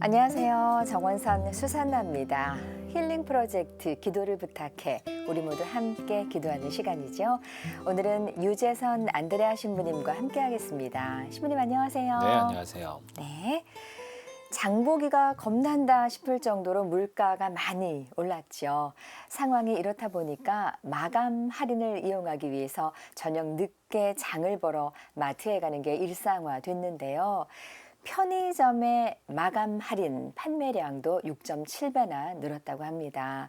안녕하세요. 정원선 수산나입니다. 힐링 프로젝트 기도를 부탁해 우리 모두 함께 기도하는 시간이죠. 오늘은 유재선 안드레아 신부님과 함께 하겠습니다. 신부님 안녕하세요. 네, 안녕하세요. 네. 장보기가 겁난다 싶을 정도로 물가가 많이 올랐죠. 상황이 이렇다 보니까 마감 할인을 이용하기 위해서 저녁 늦게 장을 보러 마트에 가는 게 일상화됐는데요. 편의점의 마감 할인 판매량도 6.7배나 늘었다고 합니다.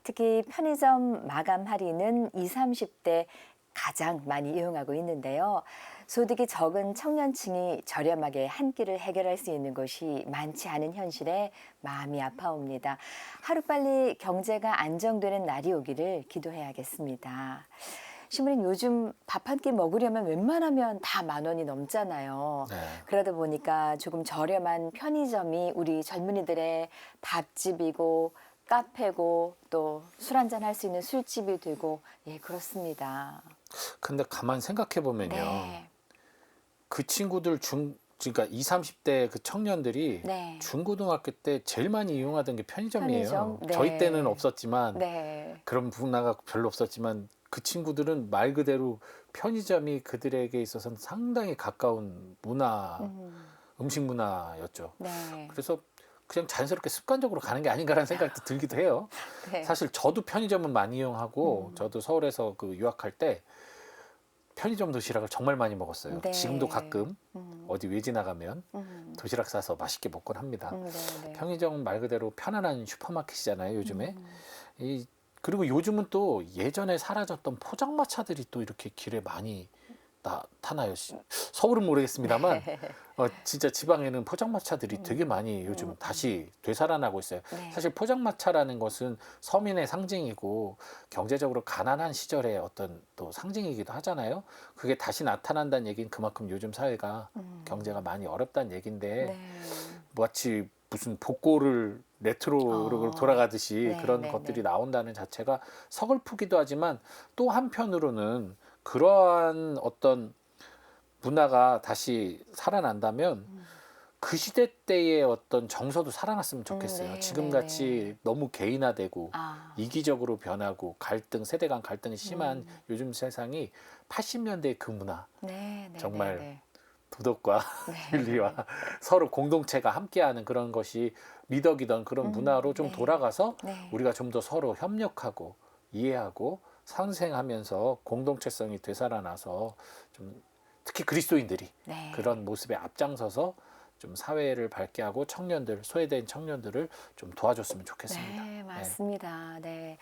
특히 편의점 마감 할인은 20, 30대 가장 많이 이용하고 있는데요. 소득이 적은 청년층이 저렴하게 한 끼를 해결할 수 있는 곳이 많지 않은 현실에 마음이 아파옵니다. 하루빨리 경제가 안정되는 날이 오기를 기도해야겠습니다. 신부님, 요즘 밥 한 끼 먹으려면 웬만하면 다 10,000원이 넘잖아요. 네. 그러다 보니까 조금 저렴한 편의점이 우리 젊은이들의 밥집이고 카페고 또 술 한잔 할 수 있는 술집이 되고, 예, 그렇습니다. 근데 가만 생각해 보면요. 네. 그 친구들 그러니까 20, 30대 그 청년들이 네. 중고등학교 때 제일 많이 이용하던 게 편의점이에요. 편의점? 네. 저희 때는 없었지만 네. 그런 문화가 별로 없었지만 그 친구들은 말 그대로 편의점이 그들에게 있어서는 상당히 가까운 문화, 음식 문화였죠. 네. 그래서 그냥 자연스럽게 습관적으로 가는 게 아닌가라는 생각도 들기도 해요. 네. 사실 저도 편의점은 많이 이용하고 저도 서울에서 그 유학할 때 편의점 도시락을 정말 많이 먹었어요. 네. 지금도 가끔 어디 외지 나가면 도시락 싸서 맛있게 먹곤 합니다. 네. 편의점 말 그대로 편안한 슈퍼마켓이잖아요, 요즘에. 그리고 요즘은 또 예전에 사라졌던 포장마차들이 또 이렇게 길에 많이 나타나요. 서울은 모르겠습니다만 진짜 지방에는 포장마차들이 되게 많이 요즘 다시 되살아나고 있어요. 네. 사실 포장마차라는 것은 서민의 상징이고 경제적으로 가난한 시절의 어떤 또 상징이기도 하잖아요. 그게 다시 나타난다는 얘기는 그만큼 요즘 사회가 경제가 많이 어렵다는 얘기인데 네. 마치 무슨 복고를 레트로로 돌아가듯이 네, 그런 네, 것들이 네. 나온다는 자체가 서글프기도 하지만 또 한편으로는 그러한 어떤 문화가 다시 살아난다면 그 시대 때의 어떤 정서도 살아났으면 좋겠어요. 네, 지금같이 네. 너무 개인화되고 아. 이기적으로 변하고 세대 간 갈등이 심한 요즘 세상이 80년대의 그 문화, 네, 네, 정말 네, 도덕과 네. 윤리와 서로 공동체가 함께하는 그런 것이 미덕이던 그런 문화로 좀 네. 돌아가서 네. 우리가 좀 더 서로 협력하고 이해하고 상생하면서 공동체성이 되살아나서 좀 특히 그리스도인들이 네. 그런 모습에 앞장서서 좀 사회를 밝게 하고 소외된 청년들을 좀 도와줬으면 좋겠습니다. 네, 맞습니다. 네.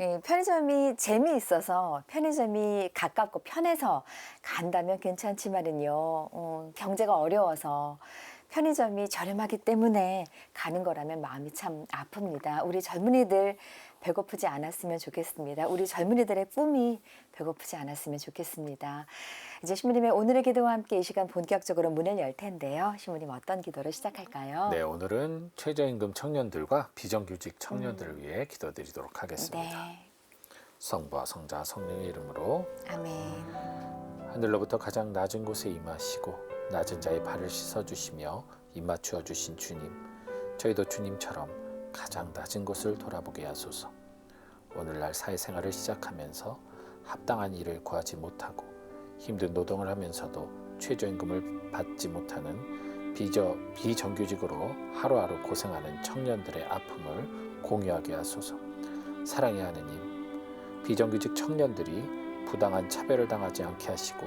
예, 편의점이 재미있어서 편의점이 가깝고 편해서 간다면 괜찮지만은요, 경제가 어려워서 편의점이 저렴하기 때문에 가는 거라면 마음이 참 아픕니다. 우리 젊은이들 배고프지 않았으면 좋겠습니다. 우리 젊은이들의 꿈이 배고프지 않았으면 좋겠습니다. 이제 신부님의 오늘의 기도와 함께 이 시간 본격적으로 문을 열 텐데요. 신부님 어떤 기도를 시작할까요? 네, 오늘은 최저임금 청년들과 비정규직 청년들을 위해 기도드리도록 하겠습니다. 네. 성부와 성자 성령의 이름으로 아멘. 하늘로부터 가장 낮은 곳에 임하시고 낮은 자의 발을 씻어주시며 입맞추어 주신 주님, 저희도 주님처럼 가장 낮은 곳을 돌아보게 하소서. 오늘날 사회생활을 시작하면서 합당한 일을 구하지 못하고 힘든 노동을 하면서도 최저임금을 받지 못하는 비정규직으로 하루하루 고생하는 청년들의 아픔을 공유하게 하소서. 사랑의 하느님, 비정규직 청년들이 부당한 차별을 당하지 않게 하시고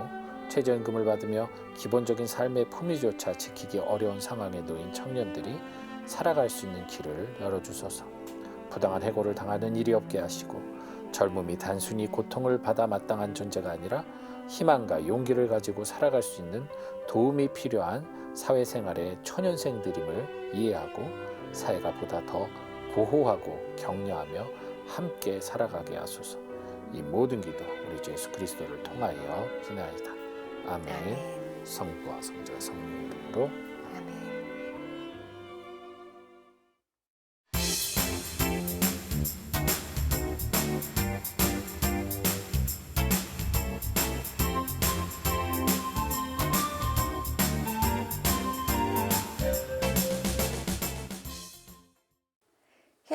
최저임금을 받으며 기본적인 삶의 품위조차 지키기 어려운 상황에 놓인 청년들이 살아갈 수 있는 길을 열어주소서. 부당한 해고를 당하는 일이 없게 하시고 젊음이 단순히 고통을 받아 마땅한 존재가 아니라 희망과 용기를 가지고 살아갈 수 있는 도움이 필요한 사회생활의 초년생들임을 이해하고 사회가 보다 더 고호하고 격려하며 함께 살아가게 하소서. 이 모든 기도 우리 주 예수 그리스도를 통하여 기나이다. 아멘. 아멘. 성부와 성자 성령의 이름으로 아멘.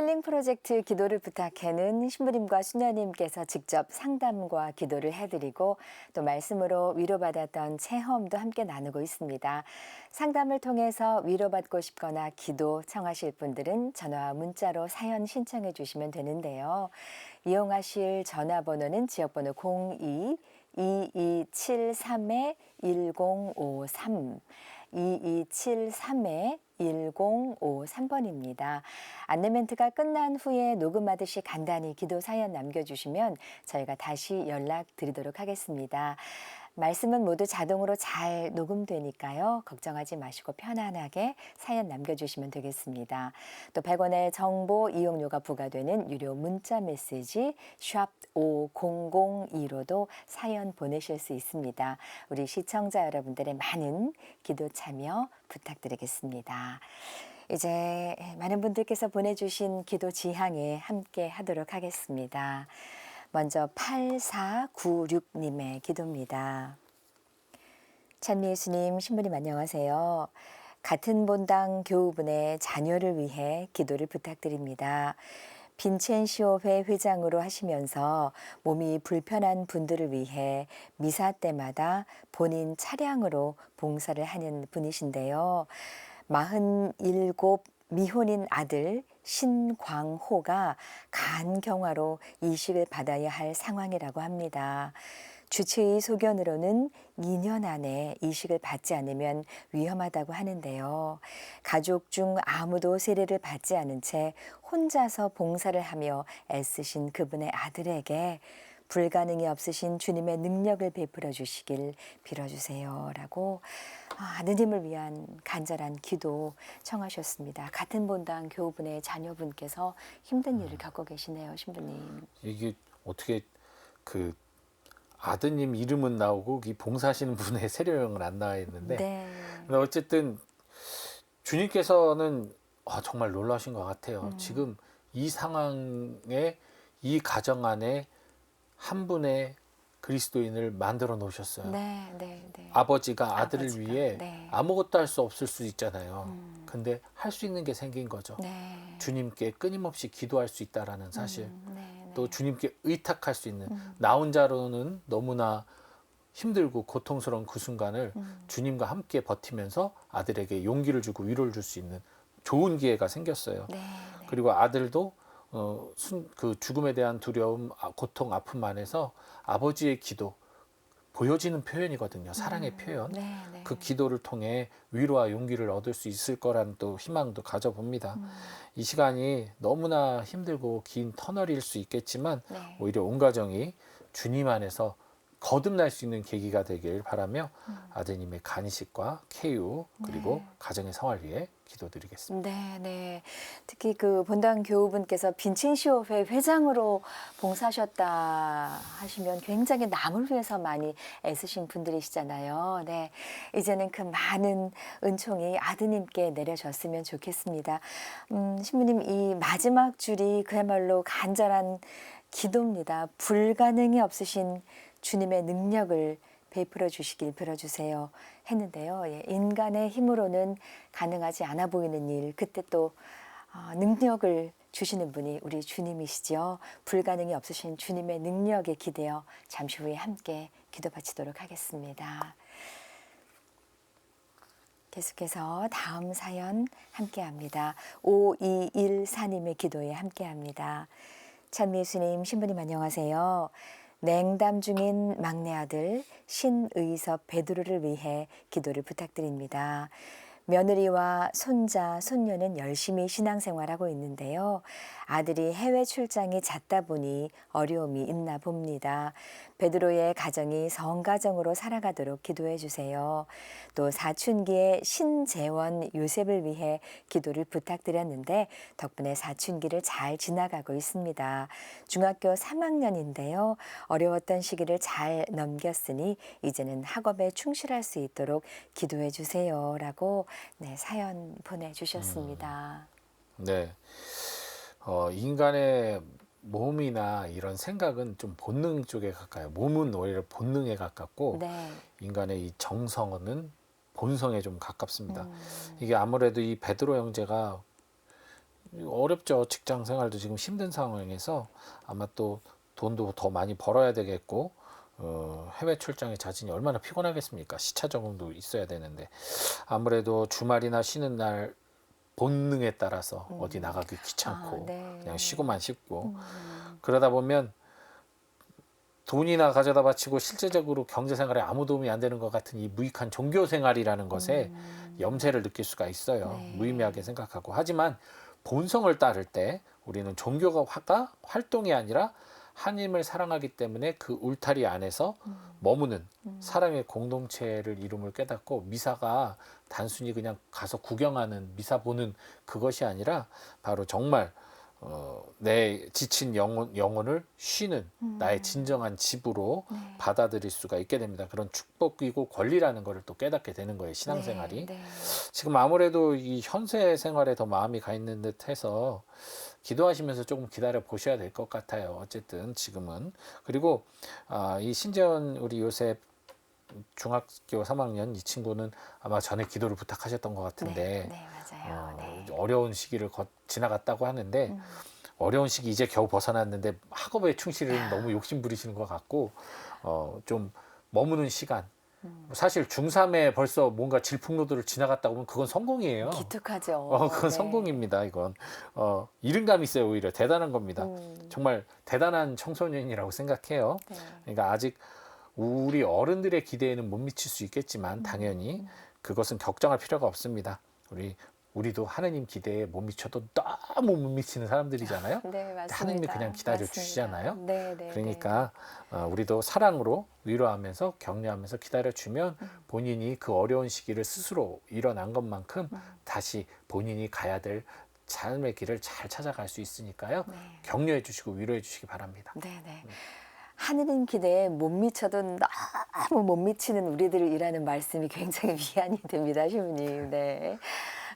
힐링 프로젝트 기도를 부탁해는 신부님과 수녀님께서 직접 상담과 기도를 해드리고 또 말씀으로 위로받았던 체험도 함께 나누고 있습니다. 상담을 통해서 위로받고 싶거나 기도 청하실 분들은 전화와 문자로 사연 신청해 주시면 되는데요. 이용하실 전화번호는 지역번호 02-2273-1053 2273-1053번입니다. 안내 멘트가 끝난 후에 녹음하듯이 간단히 기도 사연 남겨주시면 저희가 다시 연락드리도록 하겠습니다. 말씀은 모두 자동으로 잘 녹음되니까요. 걱정하지 마시고 편안하게 사연 남겨주시면 되겠습니다. 또 100원의 정보 이용료가 부과되는 유료 문자 메시지 샵 5002로도 사연 보내실 수 있습니다. 우리 시청자 여러분들의 많은 기도 참여 부탁드리겠습니다. 이제 많은 분들께서 보내주신 기도 지향에 함께 하도록 하겠습니다. 먼저 8496님의 기도입니다. 찬미 예수님, 신부님 안녕하세요. 같은 본당 교우분의 자녀를 위해 기도를 부탁드립니다. 빈첸시오회 회장으로 하시면서 몸이 불편한 분들을 위해 미사 때마다 본인 차량으로 봉사를 하는 분이신데요. 47 미혼인 아들 신광호가 간경화로 이식을 받아야 할 상황이라고 합니다. 주치의 소견으로는 2년 안에 이식을 받지 않으면 위험하다고 하는데요. 가족 중 아무도 세례를 받지 않은 채 혼자서 봉사를 하며 애쓰신 그분의 아들에게 불가능이 없으신 주님의 능력을 베풀어 주시길 빌어주세요. 라고 아드님을 위한 간절한 기도 청하셨습니다. 같은 본당 교우분의 자녀분께서 힘든 일을 겪고 계시네요, 신부님. 이게 어떻게 그 아드님 이름은 나오고 이 봉사하시는 분의 세례명은 안 나와 있는데 네. 근데 어쨌든 주님께서는 정말 놀라신 것 같아요. 지금 이 상황에 이 가정 안에 한 분의 그리스도인을 만들어 놓으셨어요. 네. 아버지가 아들을 아버지가, 위해 네. 아무것도 할 수 없을 수 있잖아요. 근데 할 수 있는 게 생긴 거죠. 네. 주님께 끊임없이 기도할 수 있다라는 사실. 네. 또 주님께 의탁할 수 있는 나 혼자로는 너무나 힘들고 고통스러운 그 순간을 주님과 함께 버티면서 아들에게 용기를 주고 위로를 줄 수 있는 좋은 기회가 생겼어요. 네. 그리고 아들도 그 죽음에 대한 두려움, 고통, 아픔 안에서 아버지의 기도 보여지는 표현이거든요. 사랑의 표현. 네. 그 기도를 통해 위로와 용기를 얻을 수 있을 거라는 또 희망도 가져봅니다. 이 시간이 너무나 힘들고 긴 터널일 수 있겠지만 네. 오히려 온 가정이 주님 안에서 거듭날 수 있는 계기가 되길 바라며 아드님의 간이식과 쾌유 그리고 가정의 생활 위해 기도드리겠습니다. 네. 특히 그 본당 교우분께서 빈첸시오회 회장으로 봉사하셨다 하시면 굉장히 남을 위해서 많이 애쓰신 분들이시잖아요. 네. 이제는 그 많은 은총이 아드님께 내려졌으면 좋겠습니다. 신부님, 이 마지막 줄이 그야말로 간절한 기도입니다. 불가능이 없으신 주님의 능력을 베풀어 주시길 빌어주세요 했는데요. 인간의 힘으로는 가능하지 않아 보이는 일, 그때 또 능력을 주시는 분이 우리 주님이시죠. 불가능이 없으신 주님의 능력에 기대어 잠시 후에 함께 기도 바치도록 하겠습니다. 계속해서 다음 사연 함께합니다. 5214님의 기도에 함께합니다. 찬미 예수님, 신부님 안녕하세요. 냉담 중인 막내 아들 신의섭 베드로를 위해 기도를 부탁드립니다. 며느리와 손자, 손녀는 열심히 신앙생활하고 있는데요. 아들이 해외 출장이 잦다 보니 어려움이 있나 봅니다. 베드로의 가정이 성가정으로 살아가도록 기도해 주세요. 또 사춘기의 신재원 요셉을 위해 기도를 부탁드렸는데 덕분에 사춘기를 잘 지나가고 있습니다. 중학교 3학년인데요. 어려웠던 시기를 잘 넘겼으니 이제는 학업에 충실할 수 있도록 기도해 주세요. 라고 사연 보내주셨습니다. 네. 인간의 몸이나 이런 생각은 좀 본능 쪽에 가까워요. 몸은 오히려 본능에 가깝고 네. 인간의 이 정성은 본성에 좀 가깝습니다. 이게 아무래도 이 베드로 형제가 어렵죠. 직장 생활도 지금 힘든 상황에서 아마 또 돈도 더 많이 벌어야 되겠고 해외 출장에 자진이 얼마나 피곤하겠습니까? 시차 적응도 있어야 되는데 아무래도 주말이나 쉬는 날 본능에 따라서 어디 나가기 귀찮고 네. 그냥 쉬고만 싶고 그러다 보면 돈이나 가져다 바치고 실제적으로 경제 생활에 아무 도움이 안 되는 것 같은 이 무익한 종교 생활이라는 것에 염세를 느낄 수가 있어요. 네. 무의미하게 생각하고. 하지만 본성을 따를 때 우리는 종교가 활동이 아니라 하나님을 사랑하기 때문에 그 울타리 안에서 머무는 사랑의 공동체를 이름을 깨닫고 미사가 단순히 그냥 가서 구경하는 미사 보는 그것이 아니라 바로 정말 내 지친 영혼을 쉬는 나의 진정한 집으로 네. 받아들일 수가 있게 됩니다. 그런 축복이고 권리라는 것을 또 깨닫게 되는 거예요. 신앙생활이. 네. 지금 아무래도 이 현세 생활에 더 마음이 가 있는 듯해서 기도하시면서 조금 기다려 보셔야 될 것 같아요. 어쨌든 지금은. 그리고 이 신재원 우리 요새 중학교 3학년 이 친구는 아마 전에 기도를 부탁하셨던 것 같은데 네, 맞아요. 네. 어려운 시기를 지나갔다고 하는데 어려운 시기 이제 겨우 벗어났는데 학업에 충실을 너무 욕심 부리시는 것 같고 좀 머무는 시간 사실 중3에 벌써 뭔가 질풍노도를 지나갔다 보면 그건 성공이에요. 기특하죠. 그건 네. 성공입니다. 이건 이른감이 있어요. 오히려 대단한 겁니다. 정말 대단한 청소년이라고 생각해요. 네. 그러니까 아직 우리 어른들의 기대에는 못 미칠 수 있겠지만 당연히 그것은 걱정할 필요가 없습니다. 우리도 하느님 기대에 못 미쳐도 너무 못 미치는 사람들이잖아요. 네, 맞습니다. 하느님이 그냥 기다려 맞습니다. 주시잖아요. 네, 네, 그러니까 우리도 사랑으로 위로하면서 격려하면서 기다려 주면 본인이 그 어려운 시기를 스스로 일어난 것만큼 다시 본인이 가야 될 삶의 길을 잘 찾아갈 수 있으니까요. 네. 격려해 주시고 위로해 주시기 바랍니다. 네, 네. 하느님 기대에 못 미쳐도 너무 못 미치는 우리들이라는 말씀이 굉장히 위안이 됩니다, 시부님. 네.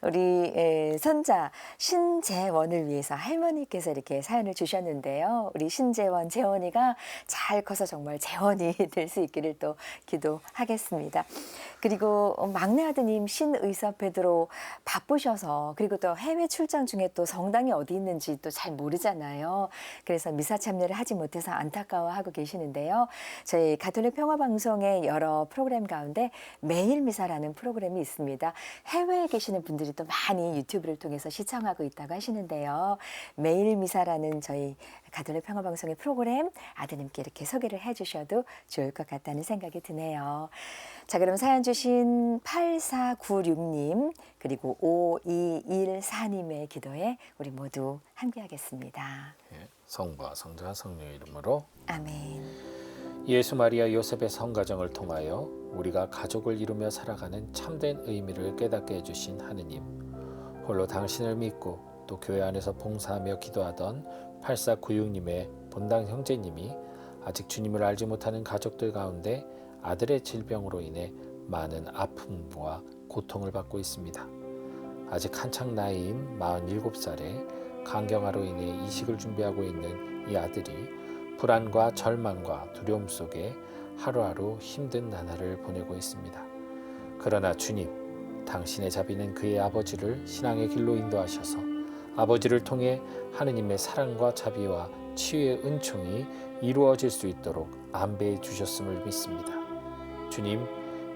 우리 손자 신재원을 위해서 할머니께서 이렇게 사연을 주셨는데요. 우리 신재원, 재원이가 잘 커서 정말 재원이 될 수 있기를 또 기도하겠습니다. 그리고 막내 아드님 신의섭 베드로 바쁘셔서 그리고 또 해외 출장 중에 또 성당이 어디 있는지 또 잘 모르잖아요. 그래서 미사 참여를 하지 못해서 안타까워하고 계시는데요. 저희 가톨릭 평화방송의 여러 프로그램 가운데 매일 미사라는 프로그램이 있습니다. 해외에 계시는 분들이 또 많이 유튜브를 통해서 시청하고 있다고 하시는데요. 매일 미사라는 저희 가톨릭 평화방송의 프로그램 아드님께 이렇게 소개를 해주셔도 좋을 것 같다는 생각이 드네요. 자, 그럼 사연 주신 8496님 그리고 5214님의 기도에 우리 모두 함께하겠습니다. 성부와 성자와 성령의 이름으로 아멘. 예수 마리아 요셉의 성가정을 통하여 우리가 가족을 이루며 살아가는 참된 의미를 깨닫게 해주신 하느님, 홀로 당신을 믿고 또 교회 안에서 봉사하며 기도하던 8496님의 본당 형제님이 아직 주님을 알지 못하는 가족들 가운데 아들의 질병으로 인해 많은 아픔과 고통을 받고 있습니다. 아직 한창 나이인 47살에 간경화로 인해 이식을 준비하고 있는 이 아들이 불안과 절망과 두려움 속에 하루하루 힘든 나날을 보내고 있습니다. 그러나 주님, 당신의 자비는 그의 아버지를 신앙의 길로 인도하셔서 아버지를 통해 하느님의 사랑과 자비와 치유의 은총이 이루어질 수 있도록 안배해 주셨음을 믿습니다. 주님,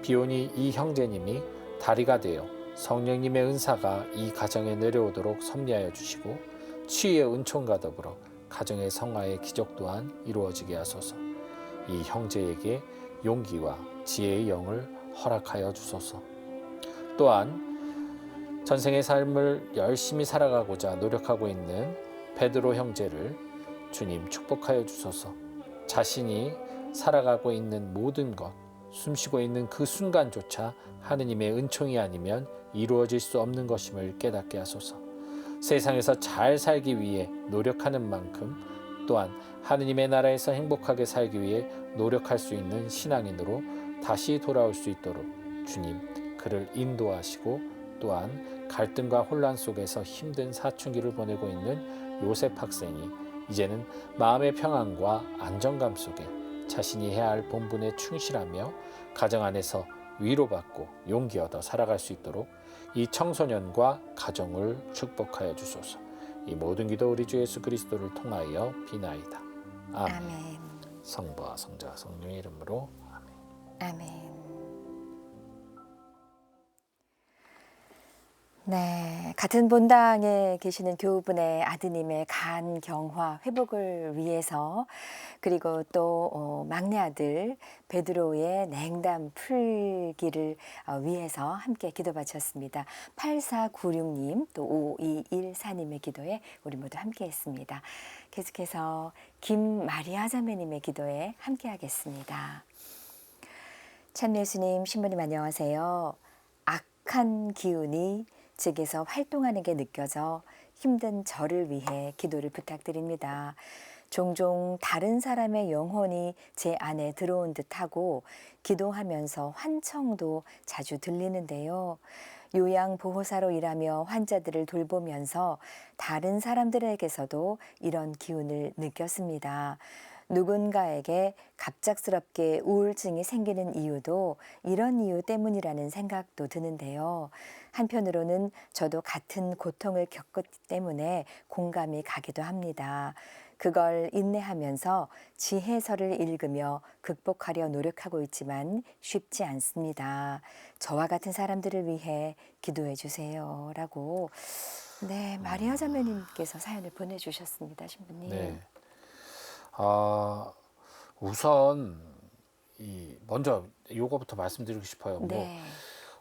비오니 이 형제님이 다리가 되어 성령님의 은사가 이 가정에 내려오도록 섭리하여 주시고 치유의 은총과 더불어 가정의 성화의 기적 또한 이루어지게 하소서. 이 형제에게 용기와 지혜의 영을 허락하여 주소서. 또한 전생의 삶을 열심히 살아가고자 노력하고 있는 베드로 형제를 주님 축복하여 주소서. 자신이 살아가고 있는 모든 것, 숨쉬고 있는 그 순간조차 하느님의 은총이 아니면 이루어질 수 없는 것임을 깨닫게 하소서. 세상에서 잘 살기 위해 노력하는 만큼 또한 하느님의 나라에서 행복하게 살기 위해 노력할 수 있는 신앙인으로 다시 돌아올 수 있도록 주님 그를 인도하시고 또한 갈등과 혼란 속에서 힘든 사춘기를 보내고 있는 요셉 학생이 이제는 마음의 평안과 안정감 속에 자신이 해야 할 본분에 충실하며 가정 안에서 위로받고 용기 얻어 살아갈 수 있도록 이 청소년과 가정을 축복하여 주소서. 이 모든 기도 우리 주 예수 그리스도를 통하여 비나이다. 아멘. 아멘. 성부와 성자와 성령의 이름으로 아멘. 아멘. 네, 같은 본당에 계시는 교우분의 아드님의 간 경화 회복을 위해서, 그리고 또 막내 아들 베드로의 냉담 풀기를 위해서 함께 기도 바쳤습니다. 8496님 또 5214님의 기도에 우리 모두 함께 했습니다. 계속해서 김마리아 자매님의 기도에 함께 하겠습니다. 참예수님, 신부님 안녕하세요. 악한 기운이 제게서 활동하는 게 느껴져 힘든 저를 위해 기도를 부탁드립니다. 종종 다른 사람의 영혼이 제 안에 들어온 듯하고 기도하면서 환청도 자주 들리는데요. 요양보호사로 일하며 환자들을 돌보면서 다른 사람들에게서도 이런 기운을 느꼈습니다. 누군가에게 갑작스럽게 우울증이 생기는 이유도 이런 이유 때문이라는 생각도 드는데요. 한편으로는 저도 같은 고통을 겪었기 때문에 공감이 가기도 합니다. 그걸 인내하면서 지혜서를 읽으며 극복하려 노력하고 있지만 쉽지 않습니다. 저와 같은 사람들을 위해 기도해 주세요. 라고 네, 마리아 자매님께서 사연을 보내주셨습니다. 신부님. 네. 우선 먼저 요거부터 말씀드리고 싶어요. 뭐 네.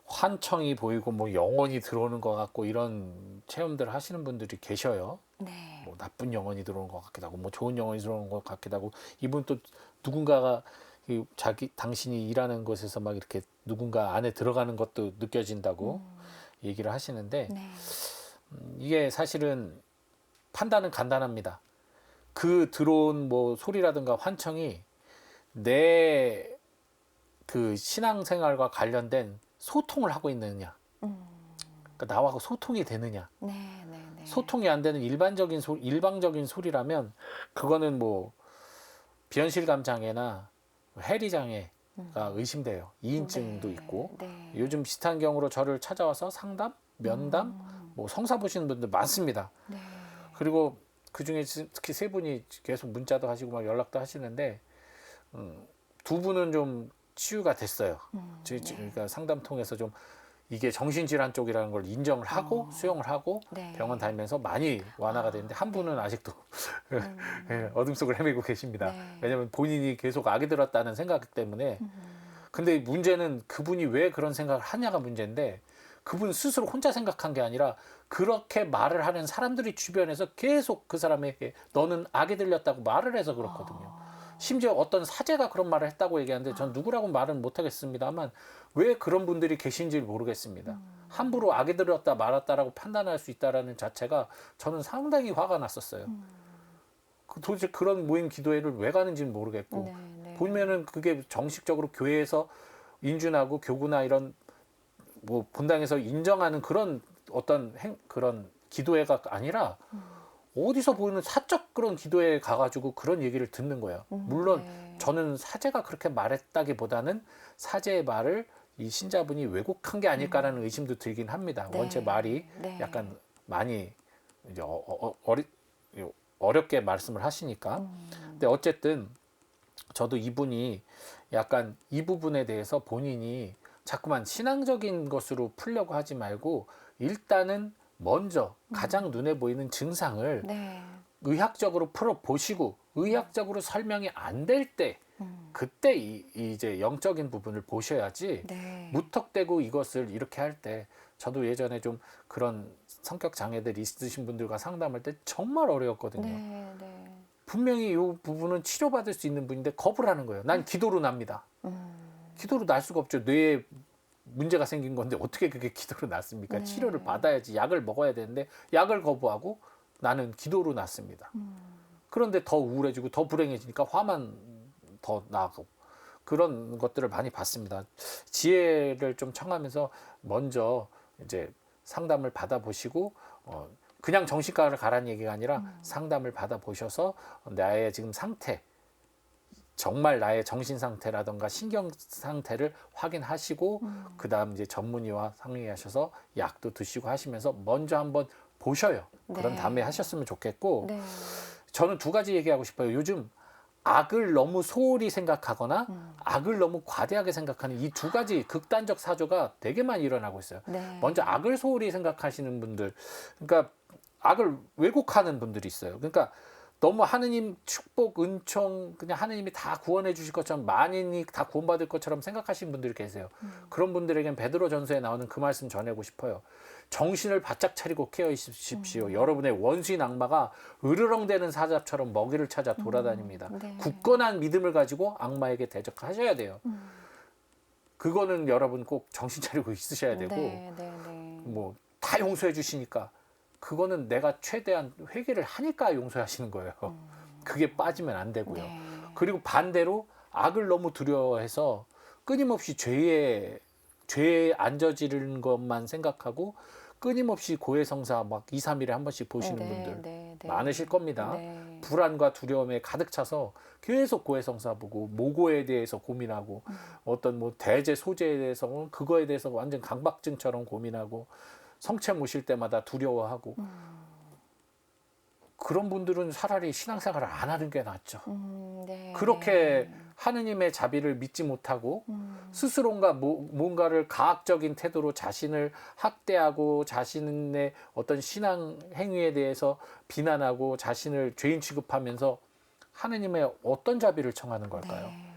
환청이 보이고 뭐 영혼이 들어오는 것 같고 이런 체험들을 하시는 분들이 계셔요. 네. 뭐 나쁜 영혼이 들어오는 것 같기도 하고 뭐 좋은 영혼이 들어오는 것 같기도 하고, 이분 또 누군가가 당신이 일하는 곳에서 막 이렇게 누군가 안에 들어가는 것도 느껴진다고 얘기를 하시는데, 네. 이게 사실은 판단은 간단합니다. 그 들어온 뭐 소리라든가 환청이 내 그 신앙생활과 관련된 소통을 하고 있느냐, 그러니까 나하고 소통이 되느냐. 네, 네, 네. 소통이 안 되는 일방적인 소리라면 그거는 뭐 비현실감 장애나 해리 장애가 의심돼요. 이인증도 네, 있고. 네. 요즘 비슷한 경우로 저를 찾아와서 상담, 면담, 뭐 성사 보시는 분들 많습니다. 네. 그리고 그 중에 특히 세 분이 계속 문자도 하시고 막 연락도 하시는데, 두 분은 좀 치유가 됐어요. 네. 그러니까 상담 통해서 좀 이게 정신질환 쪽이라는 걸 인정을 하고 수용을 하고 네. 병원 다니면서 많이 완화가 됐는데, 한 분은 아직도 어둠 속을 헤매고 계십니다. 네. 왜냐하면 본인이 계속 악이 들었다는 생각 때문에. 근데 문제는 그분이 왜 그런 생각을 하냐가 문제인데, 그분 스스로 혼자 생각한 게 아니라 그렇게 말을 하는 사람들이 주변에서 계속 그 사람에게 너는 악이 들렸다고 말을 해서 그렇거든요. 심지어 어떤 사제가 그런 말을 했다고 얘기하는데, 전 누구라고 말은 못하겠습니다만 왜 그런 분들이 계신지 모르겠습니다. 함부로 악이 들었다 말았다라고 판단할 수 있다라는 자체가 저는 상당히 화가 났었어요. 도대체 그런 모임 기도회를 왜 가는지는 모르겠고, 네, 네. 보면은 그게 정식적으로 교회에서 인준하고 교구나 이런 뭐 본당에서 인정하는 그런 어떤 그런 기도회가 아니라 어디서 보이는 사적 그런 기도회에 가가지고 그런 얘기를 듣는 거예요. 물론 네. 저는 사제가 그렇게 말했다기보다는 사제의 말을 이 신자분이 왜곡한 게 아닐까라는 의심도 들긴 합니다. 네. 원체 말이 네. 약간 많이 이제 어렵게 말씀을 하시니까. 근데 어쨌든 저도 이분이 약간 이 부분에 대해서 본인이 자꾸만 신앙적인 것으로 풀려고 하지 말고, 일단은 먼저 가장 눈에 보이는 증상을 네. 의학적으로 풀어보시고, 의학적으로 설명이 안 될 때 그때 이제 영적인 부분을 보셔야지, 네. 무턱대고 이것을 이렇게 할 때, 저도 예전에 좀 그런 성격 장애들 있으신 분들과 상담할 때 정말 어려웠거든요. 네. 네. 분명히 이 부분은 치료받을 수 있는 분인데 겁을 하는 거예요. 난 기도로 납니다. 기도로 날 수가 없죠. 뇌에 문제가 생긴 건데 어떻게 그게 기도로 낫습니까? 네. 치료를 받아야지, 약을 먹어야 되는데 약을 거부하고 나는 기도로 낫습니다. 그런데 더 우울해지고 더 불행해지니까 화만 더 나고, 그런 것들을 많이 봤습니다. 지혜를 좀 청하면서 먼저 이제 상담을 받아보시고, 그냥 정신과를 가라는 얘기가 아니라 상담을 받아보셔서 나의 지금 상태, 정말 나의 정신 상태라던가 신경 상태를 확인하시고, 그 다음 이제 전문의와 상의하셔서 약도 드시고 하시면서 먼저 한번 보셔요. 그런 네. 다음에 하셨으면 좋겠고 네. 저는 두 가지 얘기하고 싶어요. 요즘 악을 너무 소홀히 생각하거나 악을 너무 과대하게 생각하는 이 두 가지 극단적 사조가 되게 많이 일어나고 있어요. 네. 먼저 악을 소홀히 생각하시는 분들, 그러니까 악을 왜곡하는 분들이 있어요. 그러니까 너무 하느님 축복, 은총, 그냥 하느님이 다 구원해 주실 것처럼 만인이 다 구원받을 것처럼 생각하시는 분들이 계세요. 그런 분들에겐 베드로전서에 나오는 그 말씀 전하고 싶어요. 정신을 바짝 차리고 깨어 있으십시오. 여러분의 원수인 악마가 으르렁대는 사자처럼 먹이를 찾아 돌아다닙니다. 네. 굳건한 믿음을 가지고 악마에게 대적하셔야 돼요. 그거는 여러분 꼭 정신 차리고 있으셔야 되고 네. 네. 네. 뭐 다 용서해 주시니까 그거는 내가 최대한 회개를 하니까 용서하시는 거예요. 그게 빠지면 안 되고요. 네. 그리고 반대로 악을 너무 두려워해서 끊임없이 죄에 앉아지는 것만 생각하고 끊임없이 고해성사 막 2, 3일에 한 번씩 보시는 네. 분들 네. 네. 많으실 겁니다. 네. 불안과 두려움에 가득 차서 계속 고해성사 보고 모고에 대해서 고민하고 어떤 뭐 대제 소재에 대해서 그거에 대해서 완전 강박증처럼 고민하고 성체 모실 때마다 두려워하고 그런 분들은 차라리 신앙생활을 안 하는 게 낫죠. 네. 그렇게 하느님의 자비를 믿지 못하고 스스로가 뭔가를 가학적인 태도로 자신을 학대하고 자신의 어떤 신앙 행위에 대해서 비난하고 자신을 죄인 취급하면서 하느님의 어떤 자비를 청하는 걸까요? 네.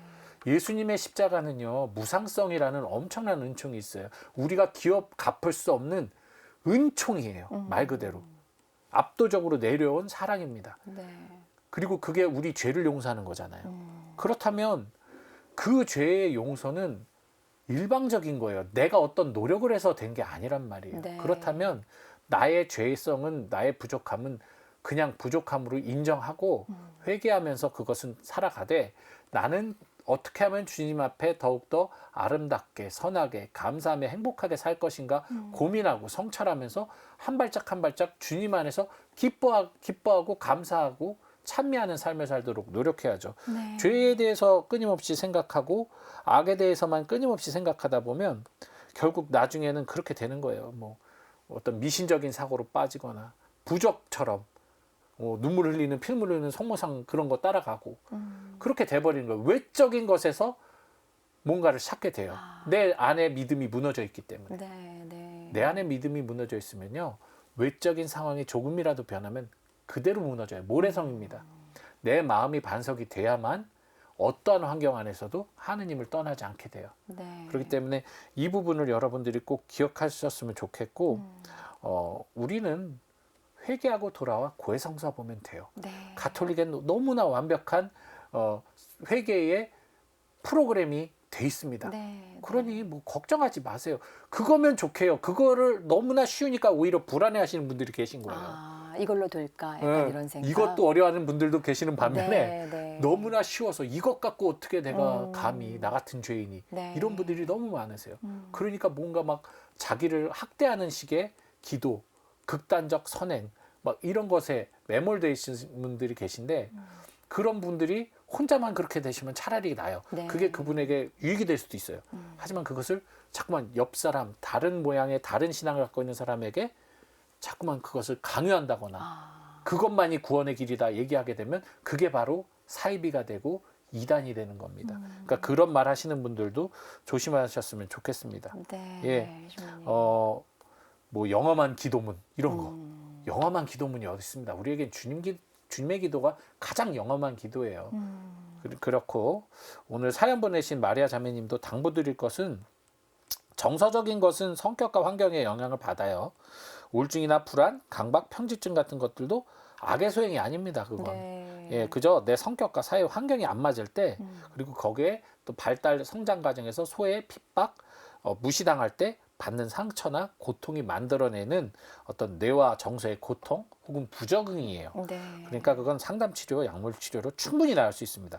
예수님의 십자가는요, 무상성이라는 엄청난 은총이 있어요. 우리가 기업 갚을 수 없는 은총이에요. 말 그대로. 압도적으로 내려온 사랑입니다. 네. 그리고 그게 우리 죄를 용서하는 거잖아요. 그렇다면 그 죄의 용서는 일방적인 거예요. 내가 어떤 노력을 해서 된 게 아니란 말이에요. 네. 그렇다면 나의 죄성은, 나의 부족함은 그냥 부족함으로 인정하고 회개하면서 그것은 살아가되 나는 어떻게 하면 주님 앞에 더욱더 아름답게, 선하게, 감사하며 행복하게 살 것인가 고민하고 성찰하면서 한 발짝 한 발짝 주님 안에서 기뻐하고 감사하고 찬미하는 삶을 살도록 노력해야죠. 네. 죄에 대해서 끊임없이 생각하고 악에 대해서만 끊임없이 생각하다 보면 결국 나중에는 그렇게 되는 거예요. 뭐 어떤 미신적인 사고로 빠지거나 부적처럼 눈물 흘리는 피눈물 흘리는 성모상 그런 거 따라가고 그렇게 돼버리는 거예요. 외적인 것에서 뭔가를 찾게 돼요. 내 안에 믿음이 무너져 있기 때문에. 네. 네. 내 안에 믿음이 무너져 있으면요, 외적인 상황이 조금이라도 변하면 그대로 무너져요. 모래성입니다. 내 마음이 반석이 돼야만 어떠한 환경 안에서도 하느님을 떠나지 않게 돼요. 네. 그렇기 때문에 이 부분을 여러분들이 꼭 기억하셨으면 좋겠고 우리는 회개하고 돌아와 고해성사 보면 돼요. 네. 가톨릭엔 너무나 완벽한 회개의 프로그램이 돼 있습니다. 네. 그러니 뭐 걱정하지 마세요. 그거면 좋게요. 그거를 너무나 쉬우니까 오히려 불안해하시는 분들이 계신 거예요. 아, 이걸로 될까? 약간 이런 생각. 이것도 어려워하는 분들도 계시는 반면에 네. 네. 너무나 쉬워서 이것 갖고 어떻게 내가 감히 나 같은 죄인이 네. 이런 분들이 너무 많으세요. 그러니까 뭔가 막 자기를 학대하는 식의 기도, 극단적 선행 막 이런 것에 매몰되어 있는 분들이 계신데 그런 분들이 혼자만 그렇게 되시면 차라리 나아요. 네. 그게 그분에게 유익이 될 수도 있어요. 하지만 그것을 자꾸만 옆 사람, 다른 모양의 다른 신앙을 갖고 있는 사람에게 자꾸만 그것을 강요한다거나 그것만이 구원의 길이다 얘기하게 되면 그게 바로 사이비가 되고 이단이 되는 겁니다. 그러니까 그런 말 하시는 분들도 조심하셨으면 좋겠습니다. 네. 예. 주님. 뭐 영험한 기도문 이런 거. 영험한 기도문이 어디 있습니다. 우리에겐 주님의 기도가 가장 영험한 기도예요. 그렇고 오늘 사연 보내신 마리아 자매님도 당부드릴 것은 정서적인 것은 성격과 환경에 영향을 받아요. 우울증이나 불안, 강박, 편집증 같은 것들도 악의 소행이 아닙니다. 그건. 네. 예, 그저 내 성격과 사회 환경이 안 맞을 때 그리고 거기에 또 발달 성장 과정에서 소외, 핍박, 무시당할 때 받는 상처나 고통이 만들어내는 어떤 뇌와 정서의 고통 혹은 부적응이에요. 네. 그러니까 그건 상담 치료, 약물 치료로 충분히 나을 수 있습니다.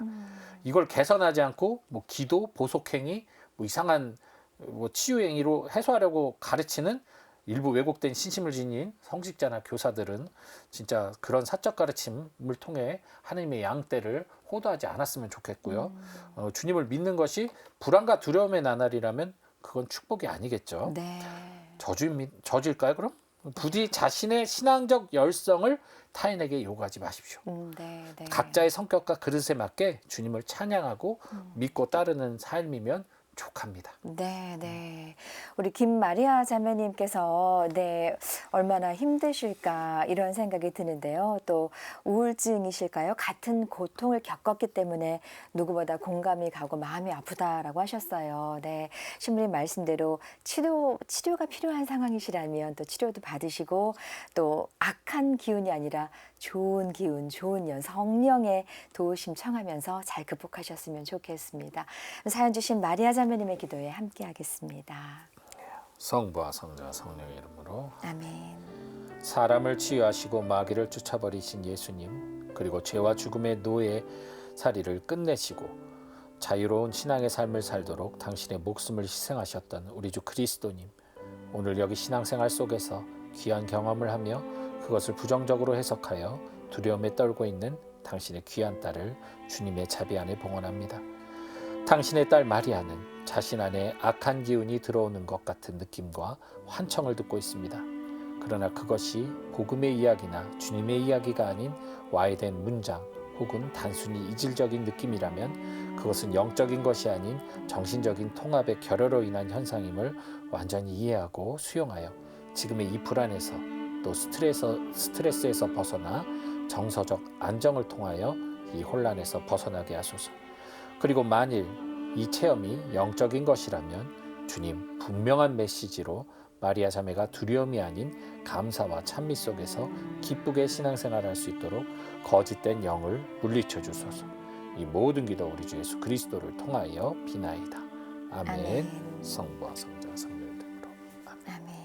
이걸 개선하지 않고 뭐 기도, 보속행위, 뭐 이상한 뭐 치유행위로 해소하려고 가르치는 일부 왜곡된 신심을 지닌 성직자나 교사들은 진짜 그런 사적 가르침을 통해 하나님의 양떼를 호도하지 않았으면 좋겠고요. 주님을 믿는 것이 불안과 두려움의 나날이라면 그건 축복이 아니겠죠. 네. 저주일까요 그럼? 부디 자신의 신앙적 열성을 타인에게 요구하지 마십시오. 네, 네. 각자의 성격과 그릇에 맞게 주님을 찬양하고 믿고 따르는 삶이면 족합니다. 네, 네. 우리 김마리아 자매님께서 얼마나 힘드실까 이런 생각이 드는데요. 또 우울증이실까요? 같은 고통을 겪었기 때문에 누구보다 공감이 가고 마음이 아프다라고 하셨어요. 네, 신부님 말씀대로 치료가 필요한 상황이시라면 또 치료도 받으시고 또 악한 기운이 아니라 좋은 기운, 좋은 연, 성령의 도우심 청하면서 잘 극복하셨으면 좋겠습니다. 사연 주신 마리아 자매님의 기도에 함께하겠습니다. 성부와 성자와 성령의 이름으로 아멘. 사람을 치유하시고 마귀를 쫓아버리신 예수님, 그리고 죄와 죽음의 노예 살이를 끝내시고 자유로운 신앙의 삶을 살도록 당신의 목숨을 희생하셨던 우리 주 그리스도님, 오늘 여기 신앙생활 속에서 귀한 경험을 하며 그것을 부정적으로 해석하여 두려움에 떨고 있는 당신의 귀한 딸을 주님의 자비 안에 봉헌합니다. 당신의 딸 마리아는 자신 안에 악한 기운이 들어오는 것 같은 느낌과 환청을 듣고 있습니다. 그러나 그것이 복음의 이야기나 주님의 이야기가 아닌 와해된 문장 혹은 단순히 이질적인 느낌이라면 그것은 영적인 것이 아닌 정신적인 통합의 결여로 인한 현상임을 완전히 이해하고 수용하여 지금의 이 불안에서 또 스트레스에서 벗어나 정서적 안정을 통하여 이 혼란에서 벗어나게 하소서. 그리고 만일 이 체험이 영적인 것이라면 주님 분명한 메시지로 마리아 자매가 두려움이 아닌 감사와 찬미 속에서 기쁘게 신앙생활할 수 있도록 거짓된 영을 물리쳐 주소서. 이 모든 기도 우리 주 예수 그리스도를 통하여 비나이다. 아멘. 아멘. 성부와 성자와 성령의 이름으로 아멘. 아멘.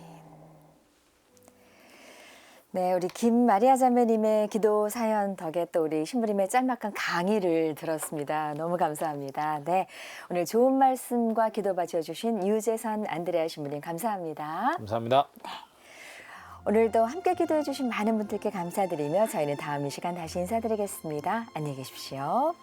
네, 우리 김마리아 자매님의 기도 사연 덕에 또 우리 신부님의 짤막한 강의를 들었습니다. 너무 감사합니다. 네, 오늘 좋은 말씀과 기도 바쳐주신 유재선 안드레아 신부님 감사합니다. 감사합니다. 오늘도 함께 기도해 주신 많은 분들께 감사드리며 저희는 다음 이 시간 다시 인사드리겠습니다. 안녕히 계십시오.